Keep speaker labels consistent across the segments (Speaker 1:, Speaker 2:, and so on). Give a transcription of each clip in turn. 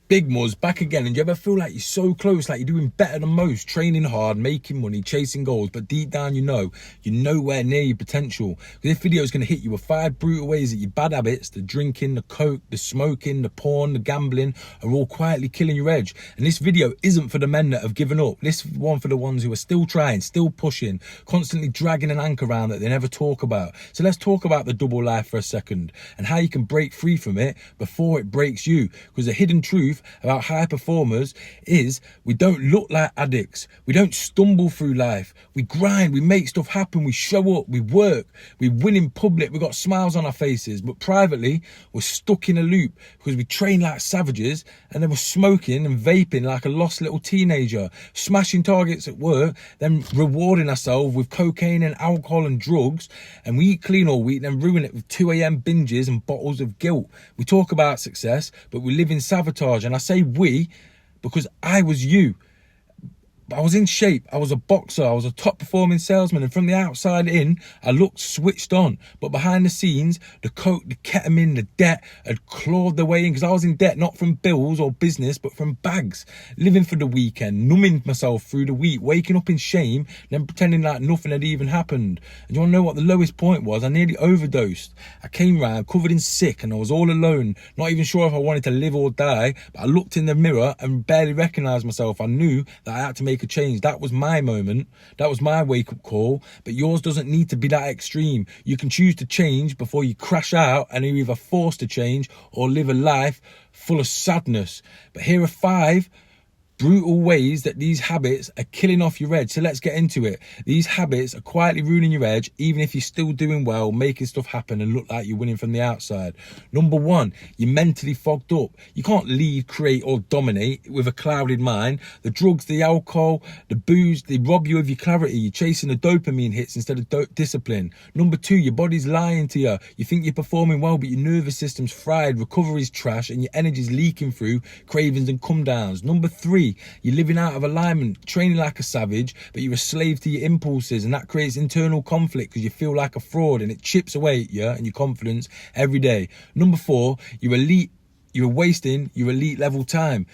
Speaker 1: Big Muzz back again. And do you ever feel like you're so close, like you're doing better than most, training hard, making money, chasing goals, but deep down you're nowhere near your potential? This video is going to hit you with 5 brutal ways that your bad habits, the drinking, the coke, the smoking, the porn, the gambling, are all quietly killing your edge. And this video isn't for the men that have given up. This one for the ones who are still trying, still pushing, constantly dragging an anchor around that they never talk about. So let's talk about the double life for a second and how you can break free from it before it breaks you. Because the hidden truth about high performers is we don't look like addicts. We don't stumble through life. We grind, we make stuff happen, we show up, we work, we win in public, we got smiles on our faces, but privately we're stuck in a loop because we train like savages and then we're smoking and vaping like a lost little teenager, smashing targets at work, then rewarding ourselves with cocaine and alcohol and drugs, and we eat clean all week, then ruin it with 2 a.m. binges and bottles of guilt. We talk about success, but we live in sabotage. And I say we because I was you. I was in shape, I was a boxer, I was a top performing salesman, and from the outside in, I looked switched on. But behind the scenes, the coke, the ketamine, the debt had clawed their way in, because I was in debt not from bills or business, but from bags. Living for the weekend, numbing myself through the week, waking up in shame, then pretending like nothing had even happened. And you want to know what the lowest point was? I nearly overdosed. I came round covered in sick and I was all alone, not even sure if I wanted to live or die, but I looked in the mirror and barely recognised myself. I knew that I had to make a change. That was my moment. That was my wake-up call. But yours doesn't need to be that extreme. You can choose to change before you crash out and you're either forced to change or live a life full of sadness. But here are 5 brutal ways that these habits are killing off your edge. So let's get into it. These habits are quietly ruining your edge, even if you're still doing well, making stuff happen and look like you're winning from the outside. Number 1, you're mentally fogged up. You can't lead, create or dominate with a clouded mind. The drugs, the alcohol, the booze, they rob you of your clarity. You're chasing the dopamine hits instead of discipline. Number 2, your body's lying to you. You think you're performing well, but your nervous system's fried, recovery's trash, and your energy's leaking through cravings and come downs. Number 3, you're living out of alignment, training like a savage, but you're a slave to your impulses, and that creates internal conflict because you feel like a fraud, and it chips away at you and your confidence every day. Number 4, you're wasting your elite level time.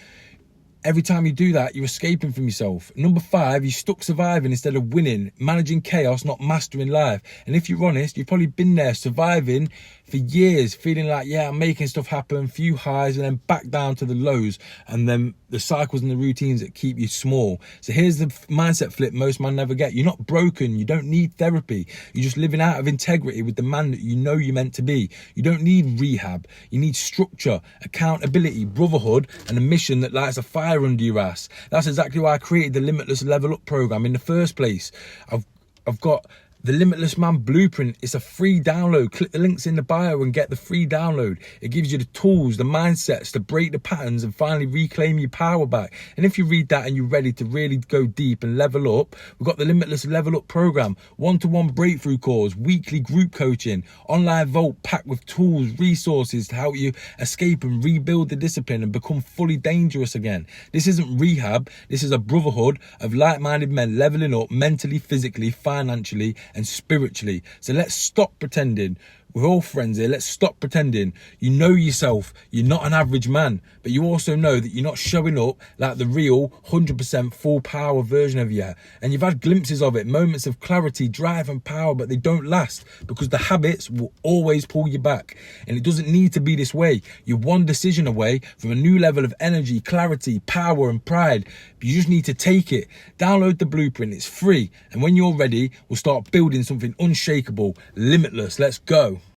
Speaker 1: Every time you do that, you're escaping from yourself. Number 5, you're stuck surviving instead of winning, managing chaos, not mastering life. And if you're honest, you've probably been there surviving for years, feeling like, yeah, I'm making stuff happen, few highs, and then back down to the lows, and then the cycles and the routines that keep you small. So here's the mindset flip most men never get. You're not broken. You don't need therapy. You're just living out of integrity with the man that you know you're meant to be. You don't need rehab. You need structure, accountability, brotherhood, and a mission that lights a fire under your ass. That's exactly why I created the Limitless Level Up program in the first place. I've got the Limitless Man Blueprint. It's a free download. Click the links in the bio and get the free download. It gives you the tools, the mindsets to break the patterns and finally reclaim your power back. And if you read that and you're ready to really go deep and level up, we've got the Limitless Level Up program, one-to-one breakthrough calls, weekly group coaching, online vault packed with tools, resources to help you escape and rebuild the discipline and become fully dangerous again. This isn't rehab. This is a brotherhood of like-minded men leveling up mentally, physically, financially, and spiritually. So let's stop pretending. We're all friends here. Let's stop pretending. You know yourself. You're not an average man, but you also know that you're not showing up like the real 100% full power version of you. And you've had glimpses of it, moments of clarity, drive and power, but they don't last because the habits will always pull you back. And it doesn't need to be this way. You're one decision away from a new level of energy, clarity, power and pride. But you just need to take it. Download the blueprint. It's free. And when you're ready, we'll start building something unshakable, limitless. Let's go.